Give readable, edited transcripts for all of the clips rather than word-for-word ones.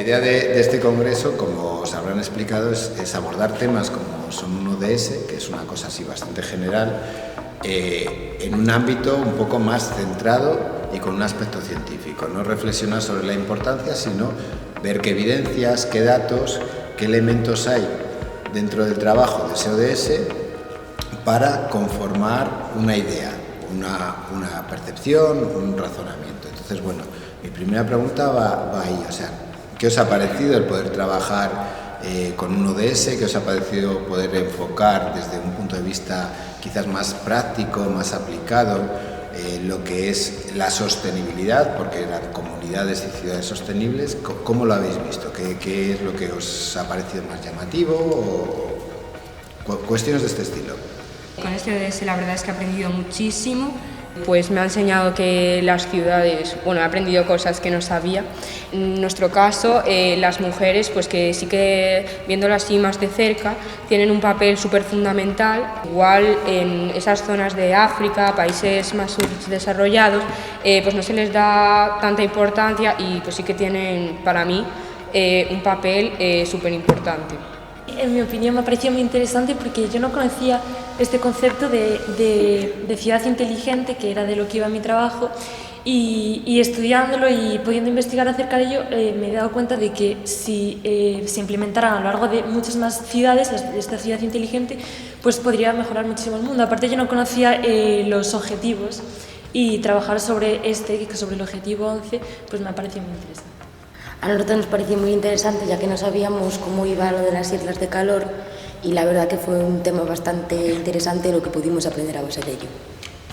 idea de este congreso, como os habrán explicado, es abordar temas como son un ODS, que es una cosa así bastante general, en un ámbito un poco más centrado y con un aspecto científico. No reflexionar sobre la importancia, sino ver qué evidencias, qué datos, qué elementos hay dentro del trabajo de ese ODS para conformar una idea, una percepción, un razonamiento. Entonces, bueno, mi primera pregunta va ahí, o sea, ¿qué os ha parecido el poder trabajar con un ODS? ¿Qué os ha parecido poder enfocar desde un punto de vista quizás más práctico, más aplicado, lo que es la sostenibilidad, porque eran comunidades y ciudades sostenibles? ¿Cómo lo habéis visto? ¿Qué es lo que os ha parecido más llamativo o cuestiones de este estilo? Con este ODS la verdad es que he aprendido muchísimo. Pues me ha enseñado que las ciudades, bueno, he aprendido cosas que no sabía. En nuestro caso, las mujeres, pues que sí que viéndolas así más de cerca, tienen un papel súper fundamental. Igual en esas zonas de África, países más subdesarrollados, pues no se les da tanta importancia y pues sí que tienen, para mí, un papel súper importante. En mi opinión me ha parecido muy interesante porque yo no conocía este concepto de ciudad inteligente, que era de lo que iba mi trabajo, y estudiándolo y pudiendo investigar acerca de ello me he dado cuenta de que si se implementaran a lo largo de muchas más ciudades esta ciudad inteligente, pues podría mejorar muchísimo el mundo. Aparte yo no conocía los objetivos y trabajar sobre sobre el objetivo 11, pues me ha parecido muy interesante. A nosotros nos pareció muy interesante, ya que no sabíamos cómo iba lo de las islas de calor, y la verdad que fue un tema bastante interesante lo que pudimos aprender a base de ello.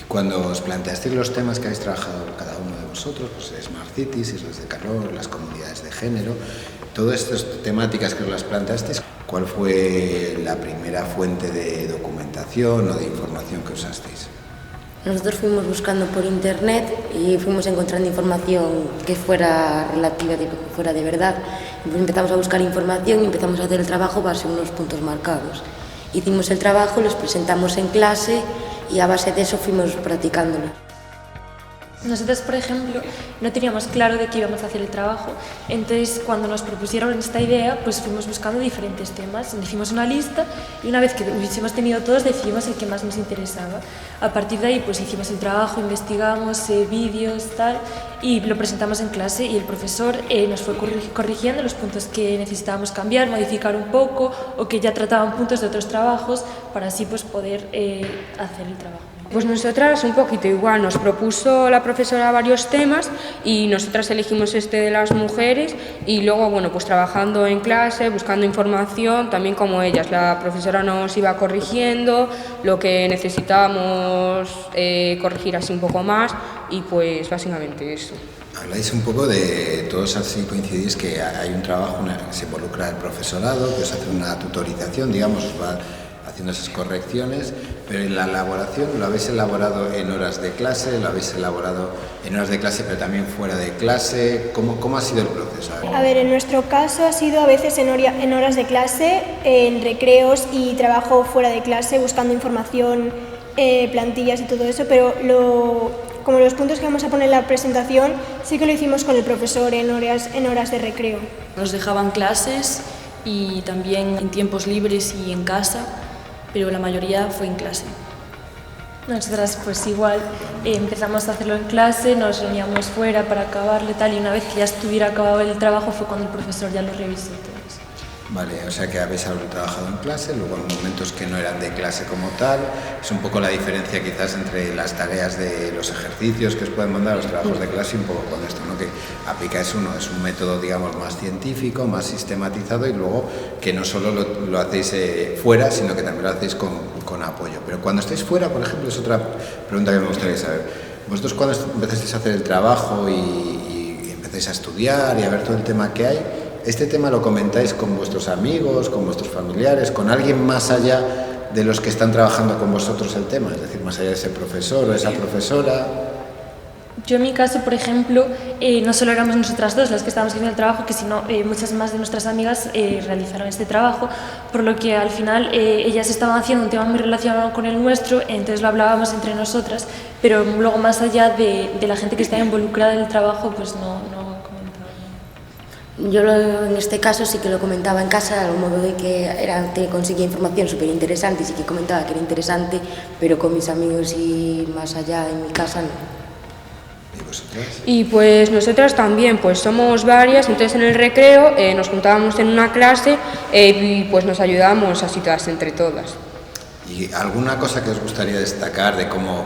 Cuando os planteasteis los temas que habéis trabajado cada uno de vosotros, pues Smart Cities, islas de calor, las comunidades de género, todas estas temáticas que os las planteasteis, ¿cuál fue la primera fuente de documentación o de información que usasteis? Nosotros fuimos buscando por internet y fuimos encontrando información que fuera relativa, que fuera de verdad. Pues empezamos a buscar información y empezamos a hacer el trabajo base en unos puntos marcados. Hicimos el trabajo, los presentamos en clase y a base de eso fuimos practicándolo. Nosotros, por ejemplo, no teníamos claro de qué íbamos a hacer el trabajo, entonces cuando nos propusieron esta idea, pues fuimos buscando diferentes temas, hicimos una lista y una vez que hubiésemos tenido todos, decidimos el que más nos interesaba. A partir de ahí, pues hicimos el trabajo, investigamos vídeos, tal, y lo presentamos en clase y el profesor nos fue corrigiendo los puntos que necesitábamos cambiar, modificar un poco o que ya trataban puntos de otros trabajos para así pues poder hacer el trabajo. Pues nosotras un poquito igual, nos propuso la profesora varios temas y nosotras elegimos este de las mujeres y luego, bueno, pues trabajando en clase, buscando información, también como ellas, la profesora nos iba corrigiendo lo que necesitábamos corregir así un poco más y pues básicamente eso. Habláis un poco de, todos así coincidís que hay un trabajo en el que se involucra el profesorado, que os hace una tutorización, digamos, os va haciendo esas correcciones, pero en la elaboración lo habéis elaborado en horas de clase, lo habéis elaborado en horas de clase pero también fuera de clase. ¿Cómo ha sido el proceso? A ver, en nuestro caso ha sido a veces en horas de clase, en recreos y trabajo fuera de clase buscando información, plantillas y todo eso, pero como los puntos que vamos a poner en la presentación sí que lo hicimos con el profesor en horas de recreo. Nos dejaban clases y también en tiempos libres y en casa, pero la mayoría fue en clase. Nosotras pues igual empezamos a hacerlo en clase, nos reuníamos fuera para acabarlo y tal, y una vez que ya estuviera acabado el trabajo fue cuando el profesor ya lo revisó todo. Vale, o sea que habéis trabajado en clase, luego en momentos que no eran de clase como tal. Es un poco la diferencia quizás entre las tareas de los ejercicios que os pueden mandar, los trabajos de clase y un poco con esto, ¿no? Que aplicáis es un método, digamos, más científico, más sistematizado y luego que no solo lo hacéis fuera, sino que también lo hacéis con apoyo. Pero cuando estáis fuera, por ejemplo, es otra pregunta que me gustaría saber. Vosotros cuando empezasteis a hacer el trabajo y empezáis a estudiar y a ver todo el tema que hay, ¿este tema lo comentáis con vuestros amigos, con vuestros familiares, con alguien más allá de los que están trabajando con vosotros el tema? Es decir, más allá de ese profesor o esa profesora. Yo en mi caso, por ejemplo, no solo éramos nosotras dos las que estábamos haciendo el trabajo, que sino muchas más de nuestras amigas realizaron este trabajo, por lo que al final ellas estaban haciendo un tema muy relacionado con el nuestro, entonces lo hablábamos entre nosotras, pero luego más allá de la gente que está involucrada en el trabajo, pues no. En este caso sí que lo comentaba en casa, al modo de que te conseguía información súper interesante y sí que comentaba que era interesante, pero con mis amigos y más allá en mi casa no. ¿Y vosotras? Y pues nosotras también, pues somos varias, entonces en el recreo nos juntábamos en una clase y pues nos ayudábamos así todas entre todas. ¿Y alguna cosa que os gustaría destacar de cómo,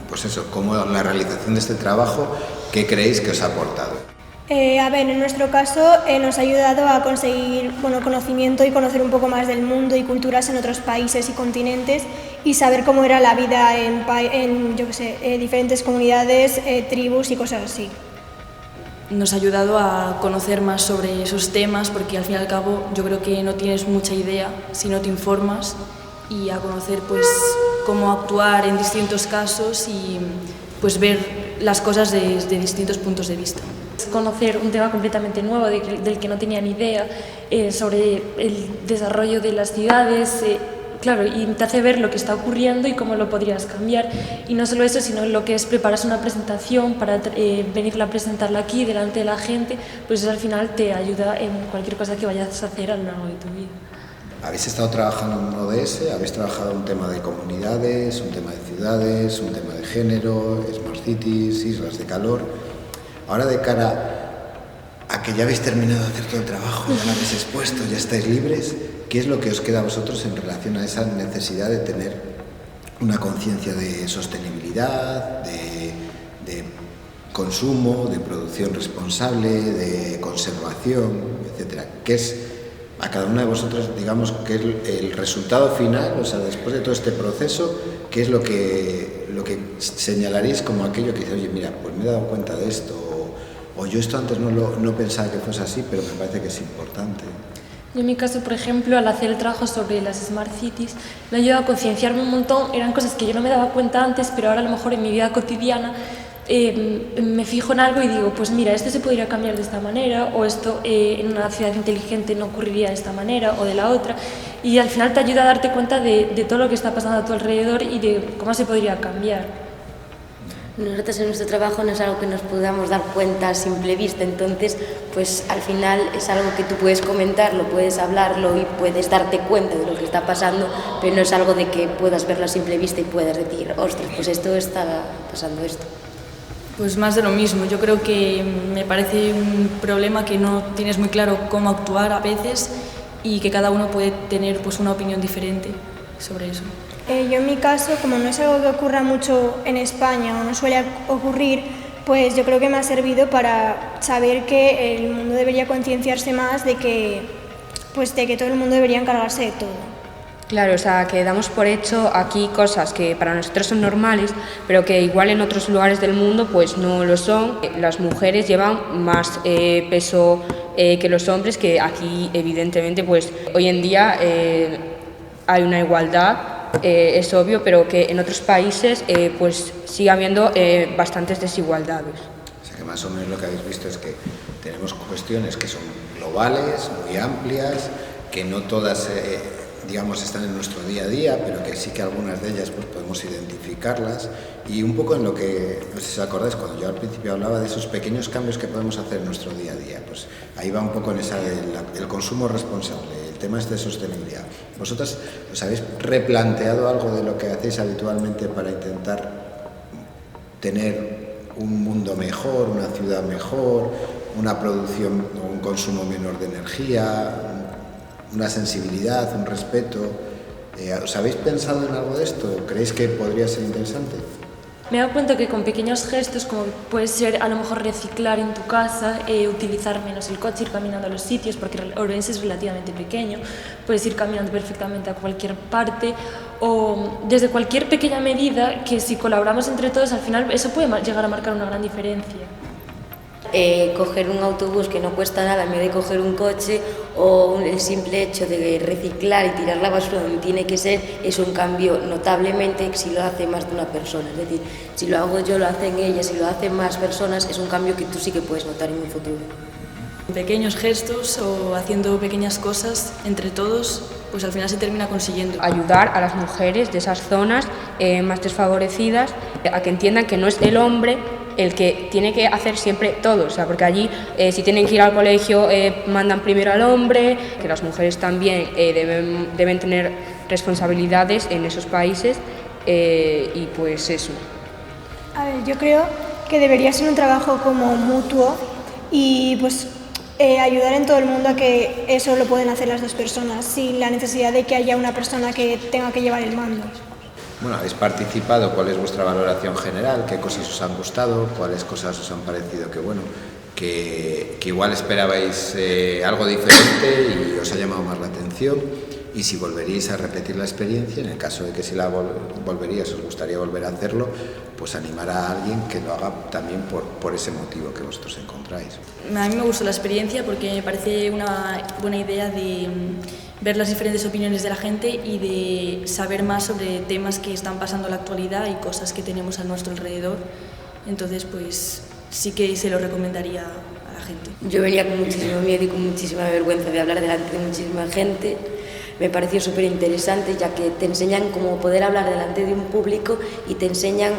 pues eso, cómo la realización de este trabajo, qué creéis que os ha aportado? A ver, en nuestro caso nos ha ayudado a conseguir conocimiento y conocer un poco más del mundo y culturas en otros países y continentes y saber cómo era la vida en diferentes comunidades, tribus y cosas así. Nos ha ayudado a conocer más sobre esos temas porque al fin y al cabo yo creo que no tienes mucha idea si no te informas y a conocer pues cómo actuar en distintos casos y pues ver las cosas desde distintos puntos de vista. Conocer un tema completamente nuevo del que no tenía ni idea, sobre el desarrollo de las ciudades, claro, y te hace ver lo que está ocurriendo y cómo lo podrías cambiar. Y no solo eso, sino lo que es prepararse una presentación para venirla a presentarla aquí delante de la gente, pues eso al final te ayuda en cualquier cosa que vayas a hacer a lo largo de tu vida. ¿Habéis estado trabajando en un ODS? ¿Habéis trabajado un tema de comunidades, un tema de ciudades, un tema de género, smart cities, islas de calor? Ahora, de cara a que ya habéis terminado de hacer todo el trabajo, ya lo habéis expuesto, ya estáis libres, ¿qué es lo que os queda a vosotros en relación a esa necesidad de tener una conciencia de sostenibilidad, de consumo, de producción responsable, de conservación, etcétera? ¿Qué es a cada una de vosotros, digamos, qué es el resultado final, o sea, después de todo este proceso, qué es lo que señalaréis como aquello que dice, oye, mira, pues me he dado cuenta de esto, o yo esto antes no pensaba que fuese así, pero me parece que es importante? Yo en mi caso, por ejemplo, al hacer el trabajo sobre las Smart Cities, me ha ayudado a concienciarme un montón. Eran cosas que yo no me daba cuenta antes, pero ahora a lo mejor en mi vida cotidiana me fijo en algo y digo, pues mira, esto se podría cambiar de esta manera, o esto en una ciudad inteligente no ocurriría de esta manera o de la otra. Y al final te ayuda a darte cuenta de todo lo que está pasando a tu alrededor y de cómo se podría cambiar. Nosotros en nuestro trabajo no es algo que nos podamos dar cuenta a simple vista, entonces pues al final es algo que tú puedes comentarlo, puedes hablarlo y puedes darte cuenta de lo que está pasando, pero no es algo de que puedas verlo a simple vista y puedas decir, ostras, pues esto está pasando esto. Pues más de lo mismo, yo creo que me parece un problema que no tienes muy claro cómo actuar a veces y que cada uno puede tener pues una opinión diferente sobre eso. Yo en mi caso, como no es algo que ocurra mucho en España o no suele ocurrir, pues yo creo que me ha servido para saber que el mundo debería concienciarse más de que todo el mundo debería encargarse de todo. Claro, o sea, que damos por hecho aquí cosas que para nosotros son normales, pero que igual en otros lugares del mundo pues no lo son. Las mujeres llevan más peso que los hombres, que aquí evidentemente pues hoy en día hay una igualdad, es obvio, pero que en otros países pues sigue habiendo bastantes desigualdades. O sea que más o menos lo que habéis visto es que tenemos cuestiones que son globales, muy amplias, que no todas digamos, están en nuestro día a día, pero que sí que algunas de ellas pues podemos identificarlas, y un poco en lo que, no sé si os acordáis, cuando yo al principio hablaba de esos pequeños cambios que podemos hacer en nuestro día a día, pues ahí va un poco en esa el consumo responsable, el tema de sostenibilidad. ¿Vosotras os habéis replanteado algo de lo que hacéis habitualmente para intentar tener un mundo mejor, una ciudad mejor, una producción o un consumo menor de energía, una sensibilidad, un respeto? ¿Os habéis pensado en algo de esto? ¿Creéis que podría ser interesante? Me he dado cuenta que con pequeños gestos, como puede ser a lo mejor reciclar en tu casa, utilizar menos el coche, ir caminando a los sitios, porque Ourense es relativamente pequeño, puedes ir caminando perfectamente a cualquier parte, o desde cualquier pequeña medida que si colaboramos entre todos, al final eso puede llegar a marcar una gran diferencia. Coger un autobús que no cuesta nada en vez de coger un coche, o el simple hecho de reciclar y tirar la basura donde tiene que ser, es un cambio notablemente si lo hace más de una persona. Es decir, si lo hago yo, lo hacen ellas, si lo hacen más personas, es un cambio que tú sí que puedes notar en un futuro. Pequeños gestos o haciendo pequeñas cosas entre todos, pues al final se termina consiguiendo. Ayudar a las mujeres de esas zonas más desfavorecidas a que entiendan que no es el hombre el que tiene que hacer siempre todo, o sea, porque allí si tienen que ir al colegio mandan primero al hombre, que las mujeres también deben tener responsabilidades en esos países y pues eso. A ver, yo creo que debería ser un trabajo como mutuo y pues ayudar en todo el mundo a que eso lo pueden hacer las dos personas sin la necesidad de que haya una persona que tenga que llevar el mando. Bueno, habéis participado, ¿cuál es vuestra valoración general? ¿Qué cosas os han gustado? ¿Cuáles cosas os han parecido que igual esperabais algo diferente y os ha llamado más la atención? Y si volveríais a repetir la experiencia, en el caso de que si la volveríais, os gustaría volver a hacerlo, pues animar a alguien que lo haga también por ese motivo que vosotros encontráis. A mí me gustó la experiencia porque me parece una buena idea de ver las diferentes opiniones de la gente y de saber más sobre temas que están pasando en la actualidad y cosas que tenemos a nuestro alrededor. Entonces, pues sí que se lo recomendaría a la gente. Yo venía con muchísimo miedo y con muchísima vergüenza de hablar delante de muchísima gente. Me pareció súper interesante, ya que te enseñan cómo poder hablar delante de un público y te enseñan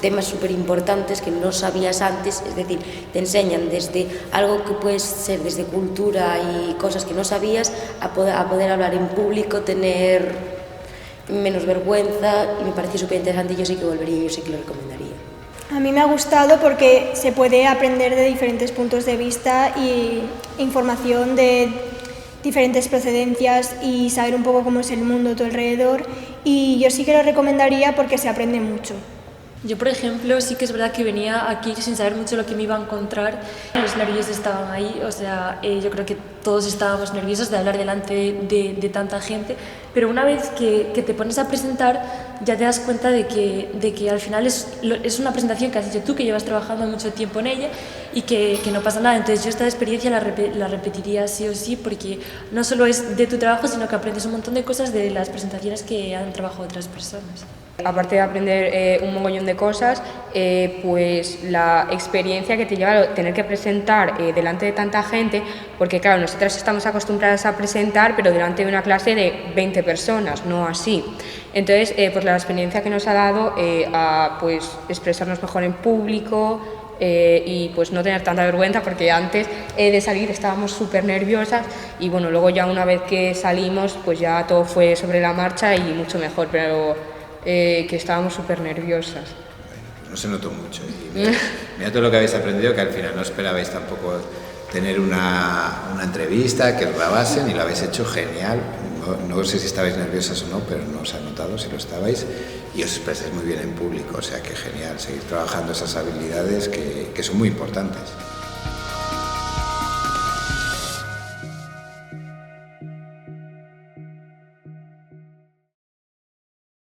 temas súper importantes que no sabías antes, es decir, te enseñan desde algo que puede ser desde cultura y cosas que no sabías a poder hablar en público, tener menos vergüenza, y me pareció súper interesante y yo sí que volvería, yo sí que lo recomendaría. A mí me ha gustado porque se puede aprender de diferentes puntos de vista y información de diferentes procedencias y saber un poco cómo es el mundo a tu alrededor, y yo sí que lo recomendaría porque se aprende mucho. Yo, por ejemplo, sí que es verdad que venía aquí sin saber mucho lo que me iba a encontrar. Los nervios estaban ahí, o sea, yo creo que todos estábamos nerviosos de hablar delante de tanta gente, pero una vez que te pones a presentar ya te das cuenta de que al final es una presentación que has hecho tú, que llevas trabajando mucho tiempo en ella y que no pasa nada. Entonces yo esta experiencia la repetiría sí o sí, porque no solo es de tu trabajo, sino que aprendes un montón de cosas de las presentaciones que han trabajado otras personas. Aparte de aprender un mogollón de cosas, pues la experiencia que te lleva a tener que presentar delante de tanta gente, porque claro, nosotras estamos acostumbradas a presentar, pero delante de una clase de 20 personas, no así. Entonces, pues la experiencia que nos ha dado a pues, expresarnos mejor en público y pues no tener tanta vergüenza, porque antes de salir estábamos súper nerviosas y bueno, luego ya una vez que salimos, pues ya todo fue sobre la marcha y mucho mejor, pero que estábamos súper nerviosas. No se notó mucho. Y mira todo lo que habéis aprendido, que al final no esperabais tampoco tener una entrevista, que os grabasen, y lo habéis hecho genial. No sé si estabais nerviosas o no, pero no os ha notado si lo estabais, y os expresáis muy bien en público, o sea que genial, seguir trabajando esas habilidades que son muy importantes.